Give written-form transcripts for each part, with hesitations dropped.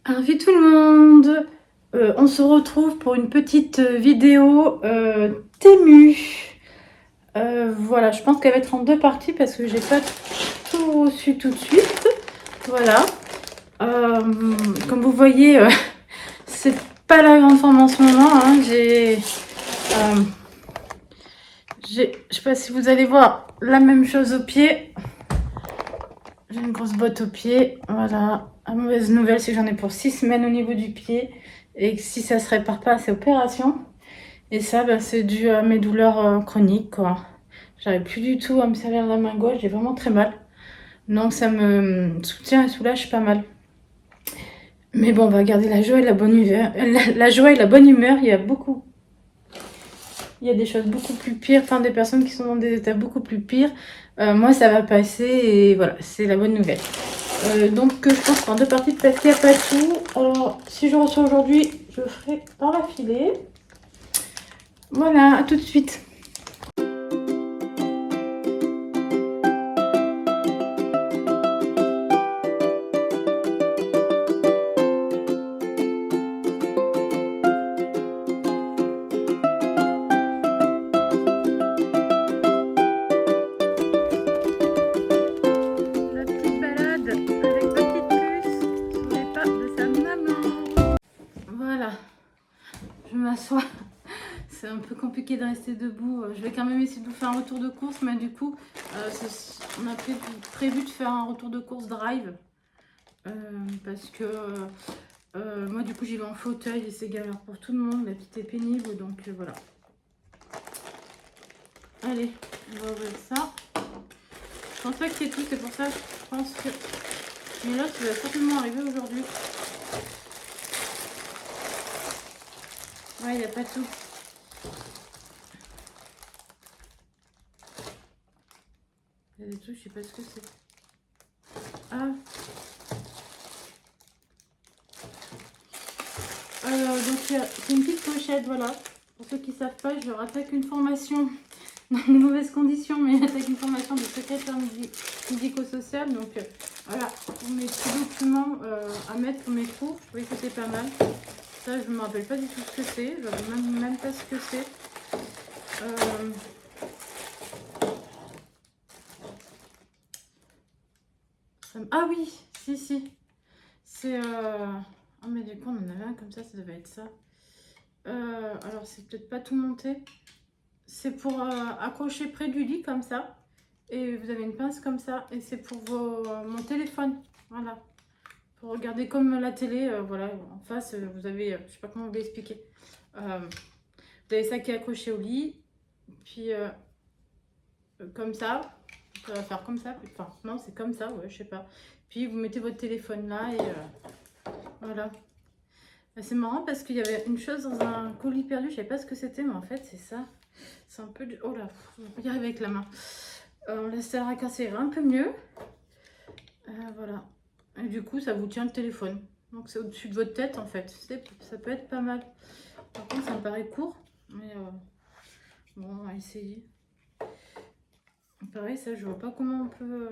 Salut tout le monde, on se retrouve pour une petite vidéo Temu. Voilà, je pense qu'elle va être en deux parties parce que j'ai pas tout reçu tout de suite. Voilà, comme vous voyez, c'est pas la grande forme en ce moment. Hein. Je sais pas si vous allez voir la même chose au pied. J'ai une grosse botte au pied, voilà. La mauvaise nouvelle, c'est que j'en ai pour 6 semaines au niveau du pied. Et que si ça se répare pas, c'est opération. Et ça, bah, c'est dû à mes douleurs chroniques, quoi. J'arrive plus du tout à me servir de la main gauche, j'ai vraiment très mal. Donc ça me soutient et soulage pas mal. Mais bon, on va garder la joie et la bonne humeur. La joie et la bonne humeur, il y a des choses beaucoup plus pires, enfin des personnes qui sont dans des états beaucoup plus pires. Moi, ça va passer et voilà, c'est la bonne nouvelle. Donc, je pense qu'en deux parties parce qu'il n'y a pas tout. Alors, si je reçois aujourd'hui, je ferai dans la filée. Voilà, à tout de suite. C'est un peu compliqué de rester debout. Je vais quand même essayer de vous faire un retour de course, mais du coup, on a prévu de faire un retour de course drive. Parce que moi, du coup, j'y vais en fauteuil et c'est galère pour tout le monde. La petite est pénible, donc voilà. Allez, on va ouvrir ça. Je pense pas qu'il y ait tout, c'est pour ça que je pense que... Mais là, ça va certainement arriver aujourd'hui. Ouais, il n'y a pas tout. Il y a des trucs, je sais pas ce que c'est. Ah. Donc c'est une petite pochette, voilà. Pour ceux qui ne savent pas, je rattaque une formation dans de mauvaises conditions, mais j'attaque une formation de secrétaire médico-social. Donc voilà, pour mes petits documents à mettre pour mes cours, je trouvais que c'était pas mal. Ça, je ne me rappelle pas du tout ce que c'est. Je ne sais même pas ce que c'est. Ah oui, si. C'est... Ah mais du coup, on en avait un comme ça devait être ça. Alors, c'est peut-être pas tout monté. C'est pour accrocher près du lit comme ça. Et vous avez une pince comme ça. Et c'est pour mon téléphone. Voilà. Pour regarder comme la télé. Voilà. En face, vous avez... je sais pas comment vous l'expliquer. Vous avez ça qui est accroché au lit. Puis comme ça. Ça va faire comme ça. Enfin, non, c'est comme ça. Ouais, je sais pas. Puis vous mettez votre téléphone là. Et voilà. C'est marrant parce qu'il y avait une chose dans un colis perdu. Je savais pas ce que c'était. Mais en fait, c'est ça. C'est un peu... Oh là, je vais y arriver avec la main. On laisse ça racasser un peu mieux. Voilà. Et du coup, ça vous tient le téléphone. Donc, c'est au-dessus de votre tête, en fait. Ça peut être pas mal. Par contre, ça me paraît court. Mais bon, on va essayer. Pareil, ça, je vois pas comment on peut...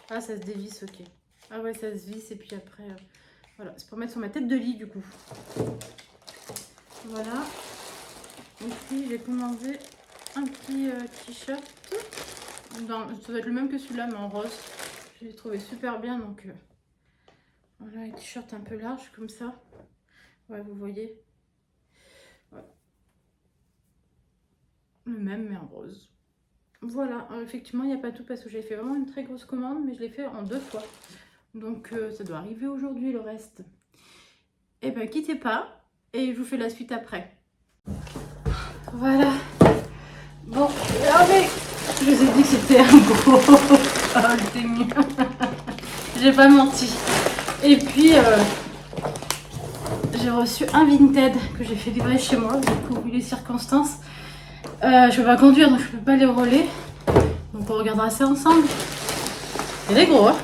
Ah, ça se dévisse, ok. Ah ouais, ça se visse. Et puis après... Voilà, c'est pour mettre sur ma tête de lit, du coup. Voilà. Ici, j'ai commandé un petit t-shirt. Ça va être le même que celui-là, mais en rose. Je l'ai trouvé super bien, donc voilà, un t-shirt un peu large comme ça. Ouais, vous voyez. Voilà. Le même, mais en rose. Voilà, effectivement, il n'y a pas tout parce que j'ai fait vraiment une très grosse commande, mais je l'ai fait en 2 fois. Donc ça doit arriver aujourd'hui le reste. Et ben, quittez pas, et je vous fais la suite après. Voilà. Bon, regardez. Je vous ai dit que c'était un gros. Oh, le Temu. J'ai pas menti. Et puis, j'ai reçu un Vinted que j'ai fait livrer chez moi. Du coup, vu les circonstances, je peux pas conduire, donc je peux pas les relais. Donc, on regardera ça ensemble. Il est gros, hein.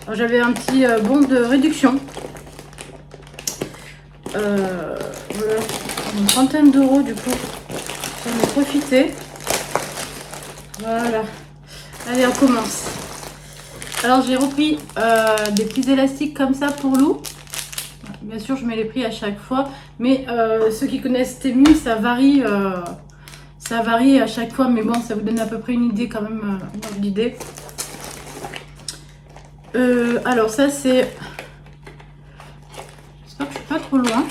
Alors, j'avais un petit bon de réduction. Voilà, une trentaine d'euros du coup. J'en ai profité. Voilà. Allez, on commence. Alors j'ai repris des petits élastiques comme ça pour Lou. Bien sûr je mets les prix à chaque fois, mais ceux qui connaissent Temu, ça varie à chaque fois, mais bon, ça vous donne à peu près une idée quand même, une idée. Alors ça c'est, j'espère que je suis pas trop loin.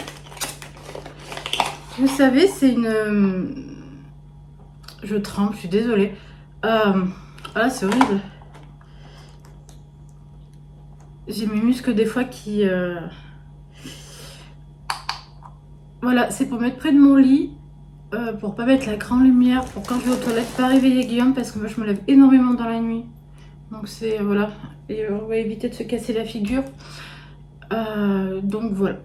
Vous savez, c'est une, je tremble, je suis désolée. Ah c'est horrible. J'ai mes muscles des fois qui... Voilà, c'est pour mettre près de mon lit, pour pas mettre la grande lumière, pour quand je vais aux toilettes, pas réveiller Guillaume, parce que moi je me lève énormément dans la nuit. Donc c'est... voilà. Et on va éviter de se casser la figure. Donc voilà.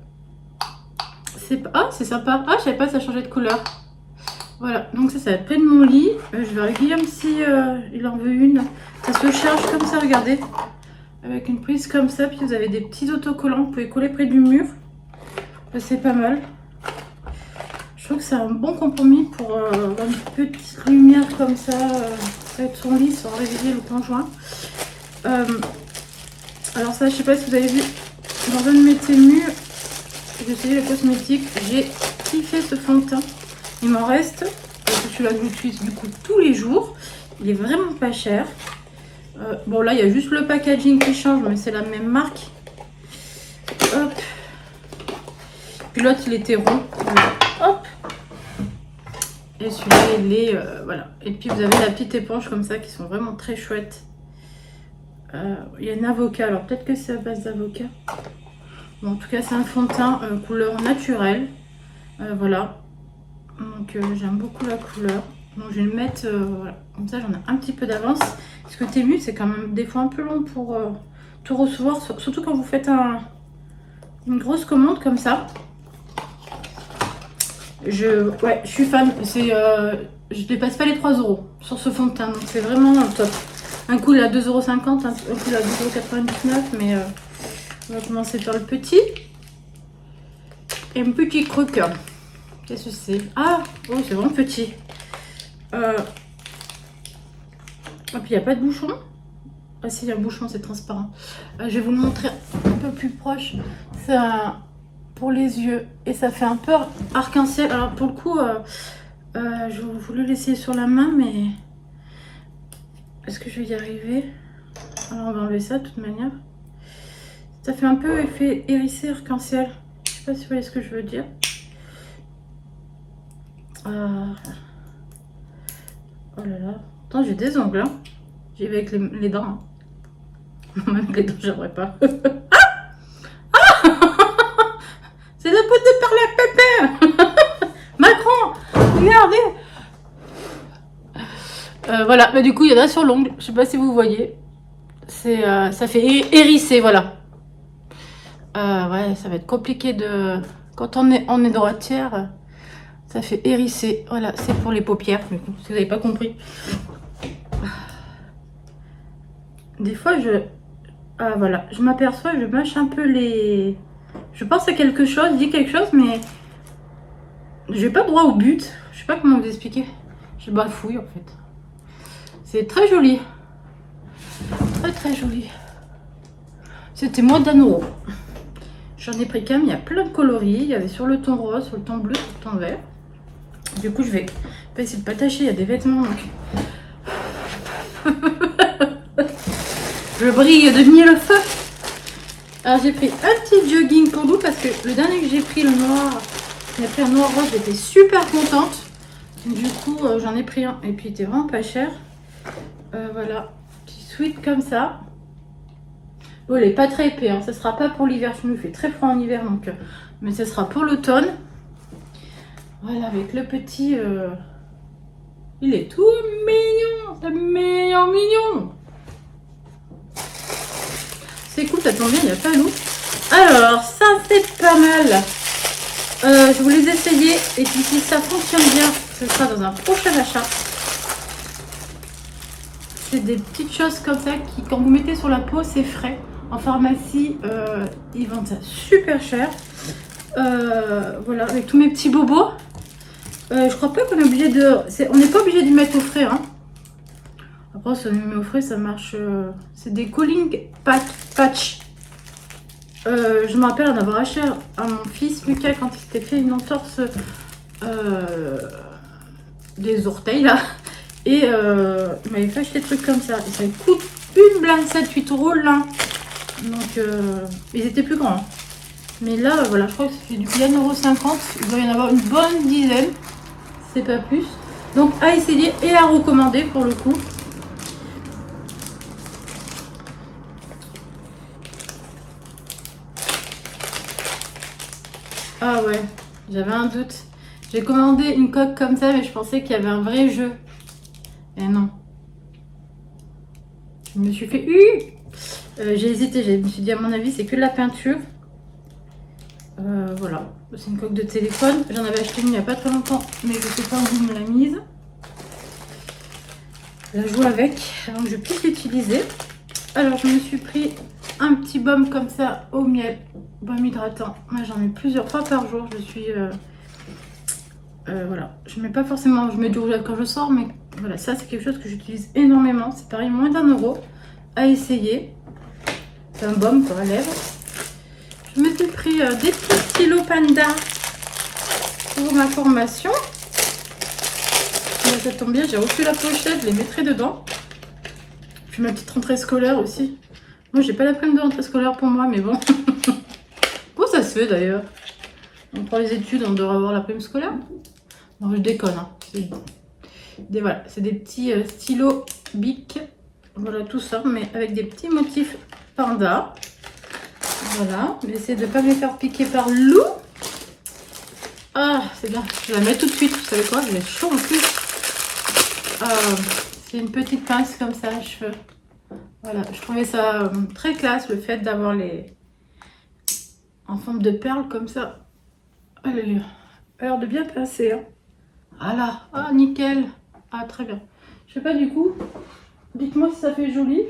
Ah, c'est sympa. Ah, je savais pas, ça changeait de couleur. Voilà, donc ça va être près de mon lit. Je vais avec Guillaume si il en veut une. Ça se charge comme ça, regardez. Avec une prise comme ça, puis vous avez des petits autocollants, vous pouvez coller près du mur. C'est pas mal. Je trouve que c'est un bon compromis pour une petite lumière comme ça, avec son lit sans réveiller le conjoint. Alors ça, je sais pas si vous avez vu, dans un de mes Temu, j'ai essayé le cosmétique, j'ai kiffé ce fond de teint. Il m'en reste, parce que celui-là que j'utilise du coup tous les jours. Il est vraiment pas cher. Bon là il y a juste le packaging qui change, mais c'est la même marque. Hop. Puis l'autre il était rond. Hop. Et celui-là il est voilà. Et puis vous avez la petite éponge comme ça qui sont vraiment très chouettes. Il y a un avocat, alors peut-être que c'est à base d'avocat. Bon, en tout cas c'est un fond de teint couleur naturelle. Voilà. Donc j'aime beaucoup la couleur. Donc je vais le mettre voilà. Comme ça j'en ai un petit peu d'avance. Parce que Temu c'est quand même des fois un peu long pour tout recevoir. Surtout quand vous faites une grosse commande comme ça. Je suis fan. Je dépasse pas les 3 € sur ce fond de teint. Donc c'est vraiment top. Un coup il est à 2,50 €, un coup il est à 2,99 €. Mais on va commencer par le petit. Et un petit croque. Qu'est-ce que c'est? Ah, oh, c'est vraiment petit. Et puis il n'y a pas de bouchon. Ah si, il y a un bouchon, c'est transparent. Je vais vous le montrer un peu plus proche. C'est pour les yeux. Et ça fait un peu arc-en-ciel. Alors pour le coup, je voulais l'essayer sur la main, mais... Est-ce que je vais y arriver? Alors on va enlever ça de toute manière. Ça fait un peu effet hérissé arc-en-ciel. Je sais pas si vous voyez ce que je veux dire. Oh là là. Attends, j'ai des ongles. Hein. J'y vais avec les dents. Hein. Même les dents, j'aimerais pas. Ah c'est la poudre de perlimpinpin. Macron, regardez. Voilà, mais du coup, il y en a sur l'ongle. Je sais pas si vous voyez. Ça fait hérisser, voilà. Ouais, ça va être compliqué de... Quand on est droitière, ça fait hérisser. Voilà, c'est pour les paupières, du coup, si vous n'avez pas compris. Des fois, voilà, je m'aperçois, je mâche un peu les... Je pense à quelque chose, je dis quelque chose, mais... J'ai pas droit au but. Je sais pas comment vous expliquer. Je bafouille, en fait. C'est très joli. Très, très joli. C'était moi d'Anoro. J'en ai pris quand même, il y a plein de coloris. Il y avait sur le ton rose, sur le ton bleu, sur le ton vert. Du coup, je vais pas essayer de pas tâcher. Il y a des vêtements, donc... Je brille de mille feu. Alors, j'ai pris un petit jogging pour vous parce que le dernier que j'ai pris, le noir, j'ai pris un noir rose, j'étais super contente. Du coup, j'en ai pris un et puis il était vraiment pas cher. Voilà, petit sweat comme ça. Bon, il est pas très épais, hein. Ça sera pas pour l'hiver. Chez nous, il fait très froid en hiver, donc, mais ce sera pour l'automne. Voilà, avec le petit... Il est tout mignon, c'est mignon, mignon. C'est cool, ça tombe bien, il n'y a pas loup. Alors, ça c'est pas mal. Je vous les essayer et puis si ça fonctionne bien, ce sera dans un prochain achat. C'est des petites choses comme ça qui, quand vous mettez sur la peau, c'est frais. En pharmacie, ils vendent ça super cher. Voilà, avec tous mes petits bobos. Je crois pas qu'on est obligé de... On n'est pas obligé de mettre au frais. Hein. Après, Après, ça me offrait, ça marche. C'est des cooling patch. Je me rappelle en avoir acheté à mon fils Lucas quand il s'était fait une entorse des orteils là. Et il m'avait fait acheter des trucs comme ça. Et ça coûte une blinde 7-8 € là. Donc ils étaient plus grands. Hein. Mais là, voilà, je crois que c'est du 1,50 €. Il doit y en avoir une bonne dizaine. C'est pas plus. Donc à essayer et à recommander pour le coup. Ah ouais, j'avais un doute. J'ai commandé une coque comme ça, mais je pensais qu'il y avait un vrai jeu. Et non. Je me suis fait... j'ai hésité, je me suis dit à mon avis c'est que de la peinture. Voilà, c'est une coque de téléphone. J'en avais acheté une il n'y a pas très longtemps, mais je ne sais pas où vous me l'a mise. Je joue avec, avant que je puisse l'utiliser. Alors je me suis pris un petit baume comme ça au miel, baume hydratant. Moi j'en mets plusieurs fois par jour. Je suis voilà, je mets pas forcément, je mets du rouge à lèvres quand je sors, mais voilà, ça c'est quelque chose que j'utilise énormément. C'est pareil, moins d'1 € à essayer. C'est un baume pour la lèvre. Je me suis pris des petits stylos Panda pour ma formation. Là, ça tombe bien, j'ai reçu la pochette, je les mettrai dedans. Puis ma petite rentrée scolaire aussi. Moi, j'ai pas la prime de rentrée scolaire pour moi, mais bon. Comment ça se fait d'ailleurs? On prend les études, on devrait avoir la prime scolaire? Non, je déconne. Hein. Voilà, c'est des petits stylos Bic. Voilà, tout ça, mais avec des petits motifs Panda. Voilà, mais essayez de ne pas me les faire piquer par le loup. Ah, c'est bien. Je la mets tout de suite. Vous savez quoi? J'ai chaud en plus. C'est une petite pince comme ça à cheveux. Voilà, je trouvais ça très classe, le fait d'avoir les en forme de perles comme ça. Allez, a l'air de bien pincer. Hein. Voilà, ah nickel. Ah très bien. Je sais pas du coup. Dites-moi si ça fait joli.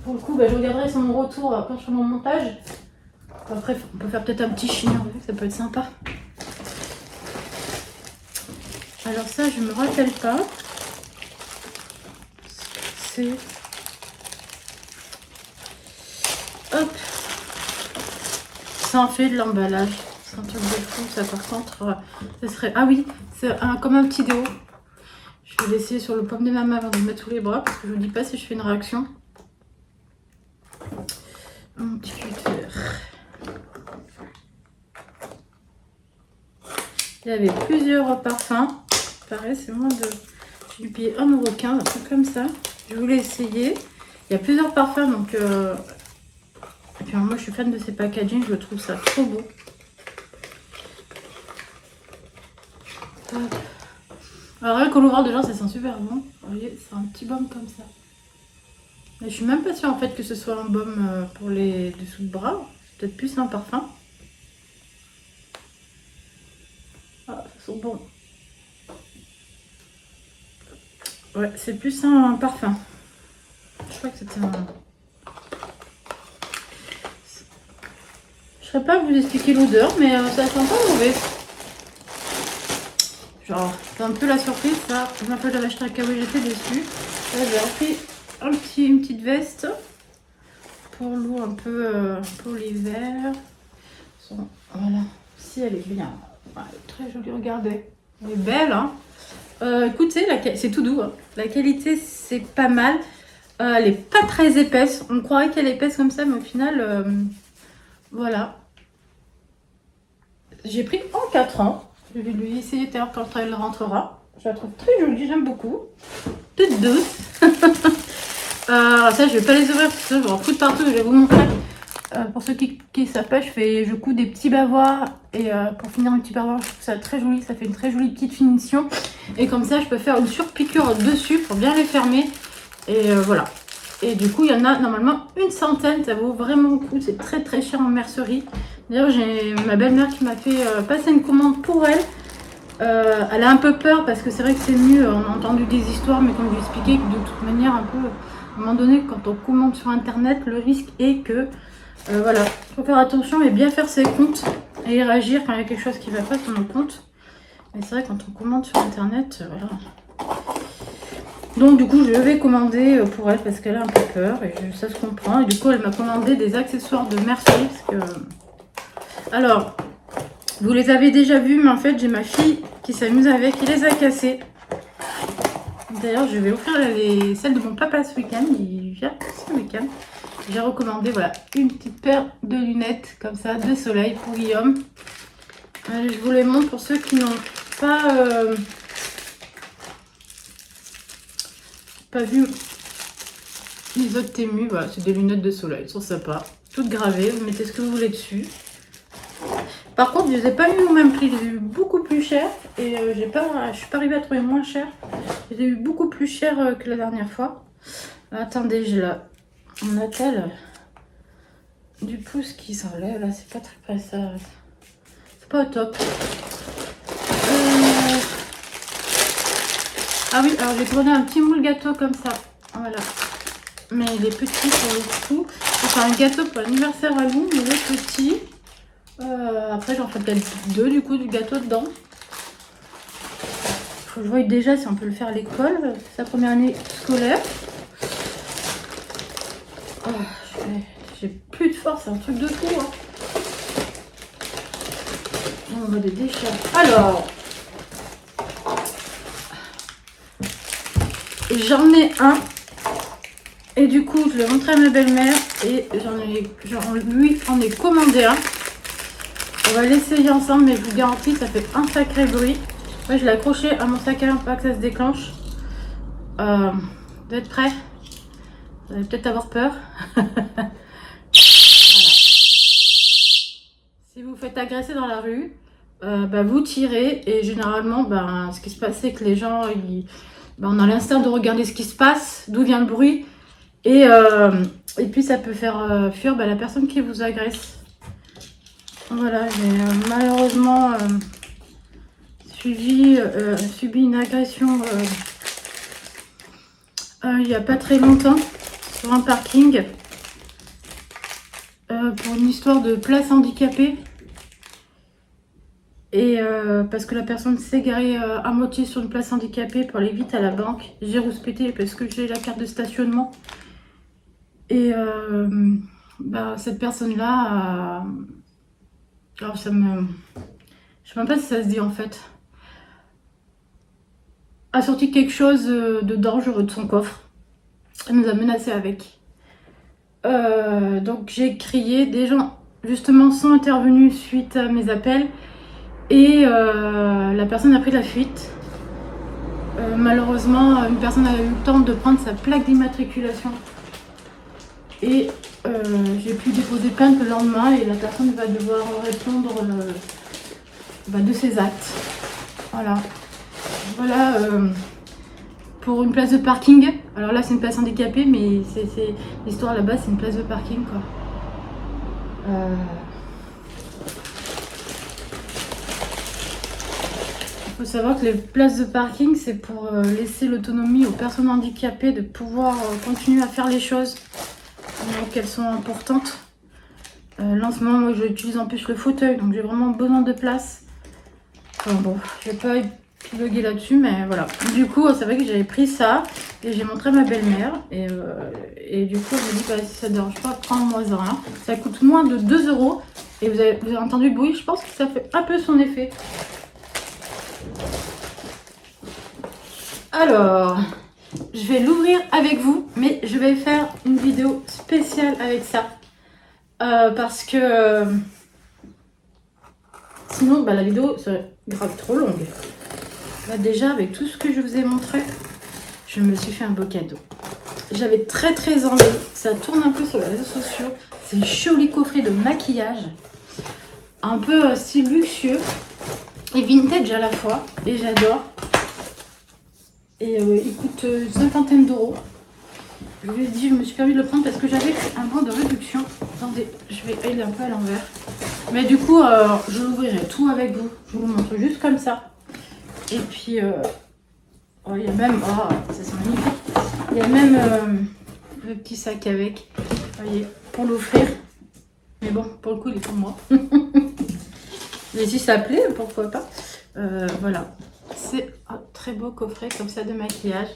Pour le coup, je regarderai sur mon retour quand je ferai mon montage. Après, on peut faire peut-être un petit chignon, ça peut être sympa. Alors ça, je me rappelle pas. C'est... Hop. Ça en fait de l'emballage. C'est un truc de fou, ça par contre. Ça serait... Ah oui, c'est comme un petit déo. Je vais l'essayer sur le pomme de ma main avant de mettre tous les bras parce que je vous dis pas si je fais une réaction. Un petit cutter. Il y avait plusieurs parfums. Pareil, c'est moins de... J'ai dû payer 1,15 €, un truc comme ça. Je voulais essayer. Il y a plusieurs parfums, donc... Et puis moi, je suis fan de ces packaging. Je trouve ça trop beau. Alors, rien qu'au l'ouvrir déjà, ça sent super bon. Vous voyez, c'est un petit baume comme ça. Mais je suis même pas sûre en fait que ce soit un baume pour les dessous de bras. C'est peut-être plus un parfum. Ah, ça sent bon. Ouais, c'est plus un parfum. Je crois que c'était un... Je ne saurais pas vous expliquer l'odeur, mais ça sent pas mauvais. Genre, c'est un peu la surprise, ça. Je me rappelle, j'avais acheté un KWGT dessus. Là, j'ai repris une petite veste pour l'eau, un peu pour l'hiver. Voilà, si elle est bien. Ouais, elle est très jolie, regardez. Elle est belle, hein. Écoutez, c'est tout doux. Hein. La qualité, c'est pas mal. Elle est pas très épaisse. On croirait qu'elle est épaisse comme ça, mais au final, voilà. J'ai pris en 4 ans. Je vais lui essayer tout à l'heure quand elle rentrera. Je la trouve très jolie, j'aime beaucoup. Toute douce. Ça, je vais pas les ouvrir parce que je vais en foutre partout. Je vais vous montrer. Pour ceux qui savent pas, je couds des petits bavoirs. Et pour finir un petit bavoir, je trouve ça très joli. Ça fait une très jolie petite finition. Et comme ça, je peux faire une surpiqûre dessus pour bien les fermer. Et voilà. Et du coup, il y en a normalement une centaine. Ça vaut vraiment le coup. C'est très très cher en mercerie. D'ailleurs, j'ai ma belle-mère qui m'a fait passer une commande pour elle. Elle a un peu peur parce que c'est vrai que c'est mieux. On a entendu des histoires, mais comme je lui expliquais, que de toute manière, un peu, à un moment donné, quand on commande sur Internet, le risque est que, voilà, il faut faire attention et bien faire ses comptes et réagir quand il y a quelque chose qui ne va pas sur nos comptes. Mais c'est vrai, quand on commande sur Internet, voilà. Donc du coup je vais commander pour elle parce qu'elle a un peu peur et ça se comprend. Et du coup elle m'a commandé des accessoires de Mercier parce que... Alors, vous les avez déjà vus, mais en fait j'ai ma fille qui s'amuse avec, qui les a cassés. D'ailleurs je vais offrir celles de mon papa ce week-end, il vient ce week-end. J'ai recommandé voilà une petite paire de lunettes comme ça de soleil pour Guillaume. Allez, je vous les montre pour ceux qui n'ont pas vu les autres Temu. Voilà, c'est des lunettes de soleil, elles sont sympas, toutes gravées, vous mettez ce que vous voulez dessus. Par contre, je les ai pas eu au même prix, je les ai eu beaucoup plus cher et je suis pas arrivée à trouver moins cher. Je les ai eu beaucoup plus cher que la dernière fois. Attendez, j'ai là mon attel du pouce qui s'enlève, là c'est pas très près, ça c'est pas au top. Ah oui, alors j'ai commandé un petit moule gâteau comme ça, voilà, mais il est petit pour le coup. C'est un gâteau pour l'anniversaire à Lou, mais il est petit. Après j'en ferai peut-être 2 du coup du gâteau dedans. Faut que je voie déjà si on peut le faire à l'école, sa première année scolaire. Oh, j'ai plus de force, c'est un truc de fou. Hein. On va des déchets. Alors, j'en ai un. Et du coup, je l'ai montré à ma belle-mère. Et lui en ai commandé un. On va l'essayer ensemble, mais je vous garantis, ça fait un sacré bruit. Moi, je l'ai accroché à mon sac à main pour pas que ça se déclenche. Vous êtes prêts? Vous allez peut-être avoir peur. Voilà. Si vous faites agresser dans la rue, vous tirez. Et généralement, ce qui se passe, c'est que les gens, on a l'instinct de regarder ce qui se passe, d'où vient le bruit. Et puis, ça peut faire fuir la personne qui vous agresse. Voilà, j'ai malheureusement subi une agression il n'y a pas très longtemps sur un parking pour une histoire de place handicapée. Et parce que la personne s'est garée à moitié sur une place handicapée pour aller vite à la banque. J'ai rouspété parce que j'ai la carte de stationnement. Et cette personne-là, alors je sais même pas si ça se dit en fait, a sorti quelque chose de dangereux de son coffre. Elle nous a menacés avec. Donc j'ai crié, des gens justement sont intervenus suite à mes appels. Et la personne a pris la fuite. Malheureusement, une personne a eu le temps de prendre sa plaque d'immatriculation. Et j'ai pu déposer plainte le lendemain et la personne va devoir répondre de ses actes. Voilà. Voilà pour une place de parking. Alors là, c'est une place handicapée, mais c'est l'histoire là-bas, c'est une place de parking, quoi. Il faut savoir que les places de parking, c'est pour laisser l'autonomie aux personnes handicapées de pouvoir continuer à faire les choses. Donc elles sont importantes. Là en ce moment, moi j'utilise en plus le fauteuil, donc j'ai vraiment besoin de place. Enfin, bon, je vais pas épiloguer là-dessus, mais voilà. Du coup, c'est vrai que j'avais pris ça et j'ai montré à ma belle-mère. Et du coup, elle me dit, si ça ne dérange pas, prends-moi un. Ça coûte moins de 2 €. Et vous avez entendu le bruit, je pense que ça fait un peu son effet. Alors, je vais l'ouvrir avec vous, mais je vais faire une vidéo spéciale avec ça. Parce que sinon, la vidéo serait grave trop longue. Là, déjà, avec tout ce que je vous ai montré, je me suis fait un beau cadeau. J'avais très très envie, ça tourne un peu sur les réseaux sociaux. C'est un joli coffret de maquillage, un peu style luxueux et vintage à la fois, et j'adore. Et il coûte une cinquantaine d'euros. Je vous ai dit, je me suis permis de le prendre parce que j'avais un brin de réduction. Attendez, il est un peu à l'envers. Mais du coup, je l'ouvrirai tout avec vous. Je vous le montre juste comme ça. Et puis, il y a même, ça c'est magnifique. Il y a même le petit sac avec, vous voyez, pour l'offrir. Mais bon, pour le coup, il est pour moi. Mais si ça plaît, pourquoi pas. Voilà. C'est un très beau coffret comme ça de maquillage.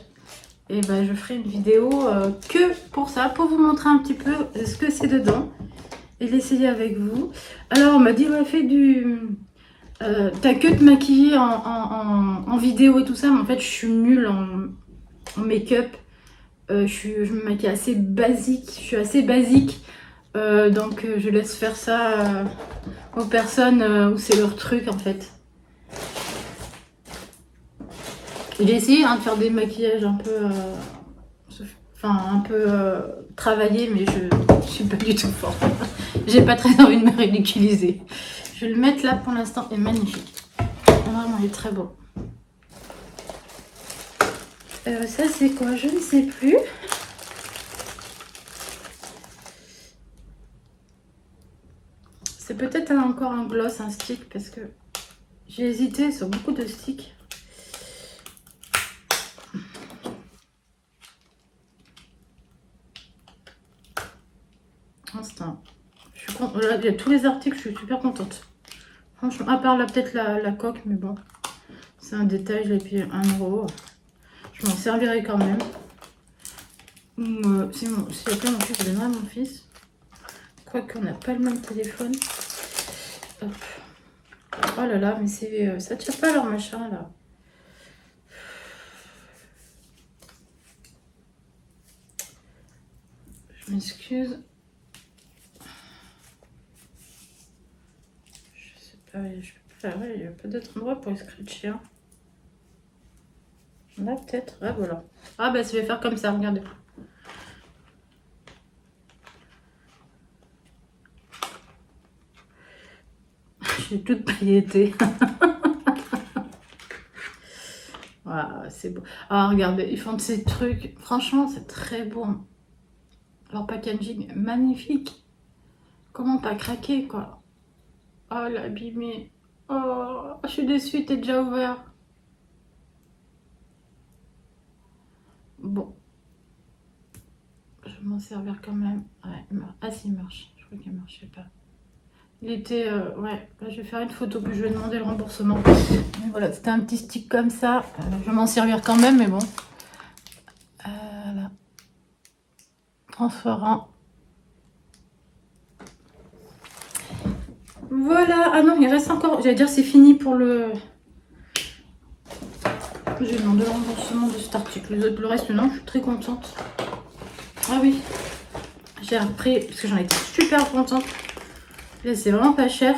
Et ben je ferai une vidéo que pour ça, pour vous montrer un petit peu ce que c'est dedans et l'essayer avec vous. Alors on m'a dit, ouais, fais du... t'as que te maquiller en vidéo et tout ça, mais en fait je suis nulle en make-up. Je me maquille assez basique, je suis assez basique. Donc je laisse faire ça aux personnes où c'est leur truc en fait. J'ai essayé de faire des maquillages un peu, travaillés, mais je suis pas du tout forte. J'ai pas très envie de me ridiculiser. Je vais le mettre là pour l'instant, est magnifique. Vraiment, il est très beau. Ça c'est quoi? Je ne sais plus. C'est peut-être encore un gloss, un stick, parce que j'ai hésité sur beaucoup de sticks. Instant. Je suis contente. Il y a tous les articles, je suis super contente. Franchement, à part là peut-être la coque, mais bon, c'est un détail, je l'ai payé 1 €. Je m'en servirai quand même. Ou si après mon fils, je donnerai à mon fils. Quoique on n'a pas le même téléphone. Hop. Oh là là, mais c'est ça tire pas leur machin là. Je m'excuse. Je sais pas, je peux pas. Il n'y a pas d'autre endroit pour les scratcher. Hein. Là peut-être. Ah voilà. Ah bah je vais faire comme ça, regardez. J'ai toute pailletée. Voilà, c'est beau. Ah regardez, ils font de ces trucs. Franchement, c'est très beau. Leur packaging est magnifique. Comment pas craquer quoi. Oh l'abîmé. Oh, je suis déçue, t'es déjà ouvert. Bon. Je vais m'en servir quand même. Ouais, ah si, il marche. Je crois qu'il marche, je sais pas. Il était... ouais, là, je vais faire une photo, puis je vais demander le remboursement. Et voilà, c'était un petit stick comme ça. Je vais m'en servir quand même, mais bon. Voilà. Transparent. Voilà. Ah non, il reste encore... J'allais dire c'est fini pour le... Je vais demander le remboursement de cet article. Le reste, non, je suis très contente. Ah oui. J'ai repris, parce que j'en étais super contente. C'est vraiment pas cher.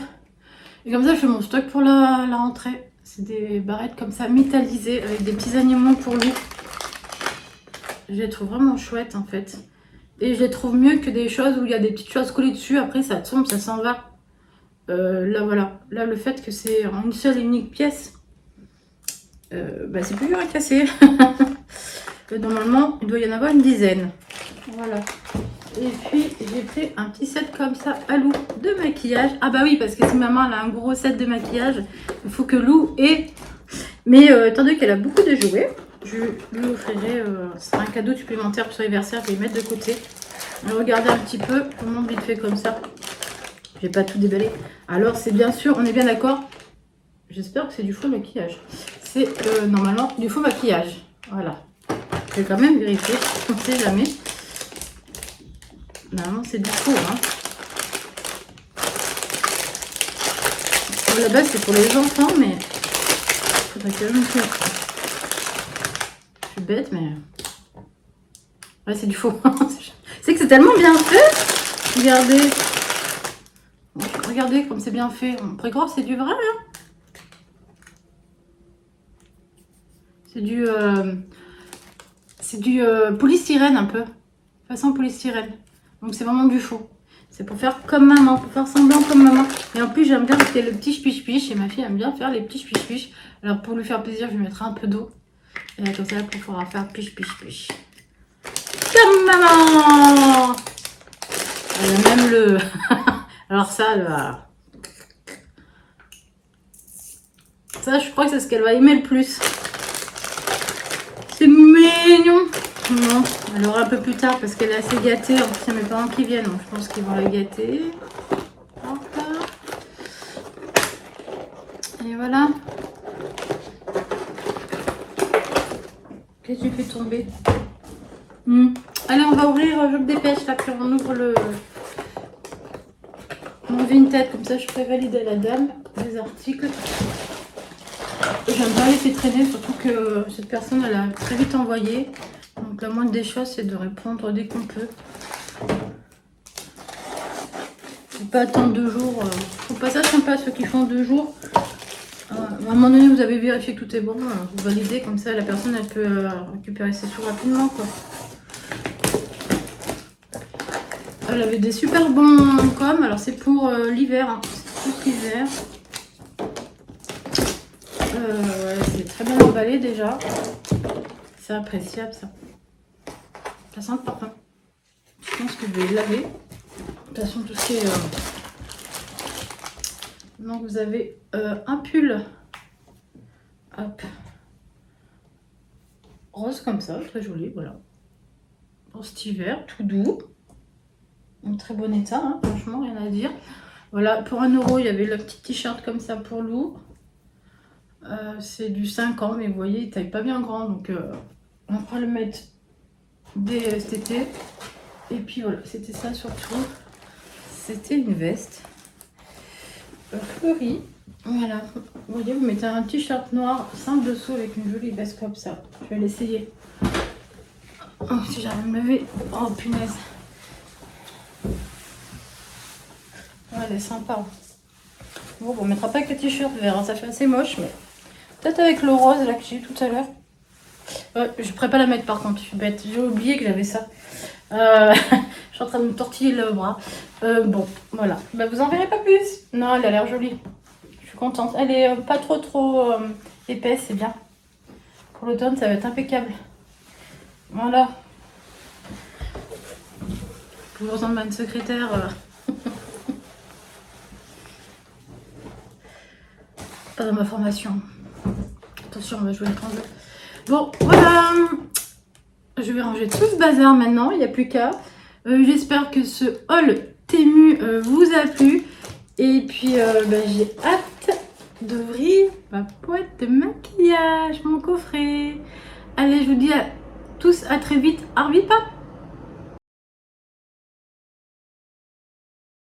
Et comme ça, je fais mon stock pour la rentrée. C'est des barrettes comme ça, métallisées, avec des petits animaux pour lui. Je les trouve vraiment chouettes, en fait. Et je les trouve mieux que des choses où il y a des petites choses collées dessus. Après, ça tombe, ça s'en va. Là, voilà. Là, le fait que c'est en une seule et unique pièce, bah, c'est plus dur à casser. Normalement, il doit y en avoir une dizaine. Voilà. Et puis, j'ai pris un petit set comme ça à Lou de maquillage. Ah bah oui, parce que si maman elle a un gros set de maquillage, il faut que Lou ait... Mais étant donné qu'elle a beaucoup de jouets, je lui offrirai... ce sera un cadeau supplémentaire pour son anniversaire. Je vais les mettre de côté. Regardez un petit peu comment vite fait comme ça. Je vais pas tout déballer. Alors, c'est bien sûr, on est bien d'accord. J'espère que c'est du faux maquillage. C'est normalement du faux maquillage. Voilà. Je vais quand même vérifier. On ne sait jamais. Normalement, c'est du faux. Hein. Bon, la base, c'est pour les enfants, mais il faudrait que je me fasse. Je suis bête, mais... Ouais, c'est du faux. C'est que c'est tellement bien fait. Regardez. Regardez comme c'est bien fait. Après, grave, c'est du vrai. Hein. C'est du polystyrène un peu. Façon polystyrène. Donc c'est vraiment du faux. C'est pour faire comme maman, pour faire semblant comme maman. Et en plus j'aime bien parce qu'il y a le petit piche-piche. Et ma fille aime bien faire les petits piche-piche. Alors pour lui faire plaisir, je lui mettrai un peu d'eau. Et là, comme ça, elle pourra faire piche-piche-piche. Comme maman. Elle a même le... Alors ça, là... Ça, je crois que c'est ce qu'elle va aimer le plus. C'est mignon. Non, elle aura un peu plus tard parce qu'elle est assez gâtée. En plus, il y a mes parents qui viennent, donc je pense qu'ils vont la gâter. Encore. Et voilà. Qu'est-ce que tu fais tomber? Allez, on va ouvrir, je me dépêche là, puis on ouvre mon Vinted, comme ça je peux valider à la dame les articles. J'aime pas laisser traîner, surtout que cette personne elle a très vite envoyé. Donc la moindre des choses c'est de répondre dès qu'on peut. Faut pas attendre 2 jours. Faut pas ça sympa ceux qui font 2 jours. À un moment donné vous avez vérifié que tout est bon, vous validez, comme ça la personne elle peut récupérer ses sous rapidement quoi. Elle avait des super bons com, alors c'est pour l'hiver, hein. C'est tout l'hiver. C'est très bien emballé déjà. C'est appréciable ça. Ça sent le parfum. Je pense que je vais laver. De toute façon tout ce qui est... Donc vous avez un pull. Hop. Rose comme ça, très joli, voilà. Pour cet hiver, tout doux. En très bon état, hein, franchement, rien à dire. Voilà, pour 1 €, il y avait le petit t-shirt comme ça pour Lou. C'est du 5 ans, mais vous voyez, il taille pas bien grand, donc on va le mettre dès cet été. Et puis voilà, c'était ça surtout. C'était une veste fleurie. Voilà, vous voyez, vous mettez un t-shirt noir simple dessous avec une jolie veste comme ça. Je vais l'essayer. Oh, si j'arrive à me lever. Oh punaise. Ouais, elle est sympa. Bon, on mettra pas que le t-shirt vert, hein, ça fait assez moche, mais peut-être avec le rose là que j'ai eu tout à l'heure. Je pourrais pas la mettre par contre, je suis bête. J'ai oublié que j'avais ça. Je suis en train de me tortiller le bras. Bon, voilà. Bah, vous en verrez pas plus. Non, elle a l'air jolie. Je suis contente. Elle est pas trop épaisse, c'est bien. Pour l'automne, ça va être impeccable. Voilà. Toujours besoin de ma secrétaire. Pas dans ma formation. Attention, on va jouer le grand jeu. Bon, voilà. Je vais ranger tout ce bazar maintenant. Il n'y a plus qu'à. J'espère que ce haul Temu vous a plu. Et puis, j'ai hâte d'ouvrir ma boîte de maquillage, mon coffret. Allez, je vous dis à tous à très vite. Au revoir.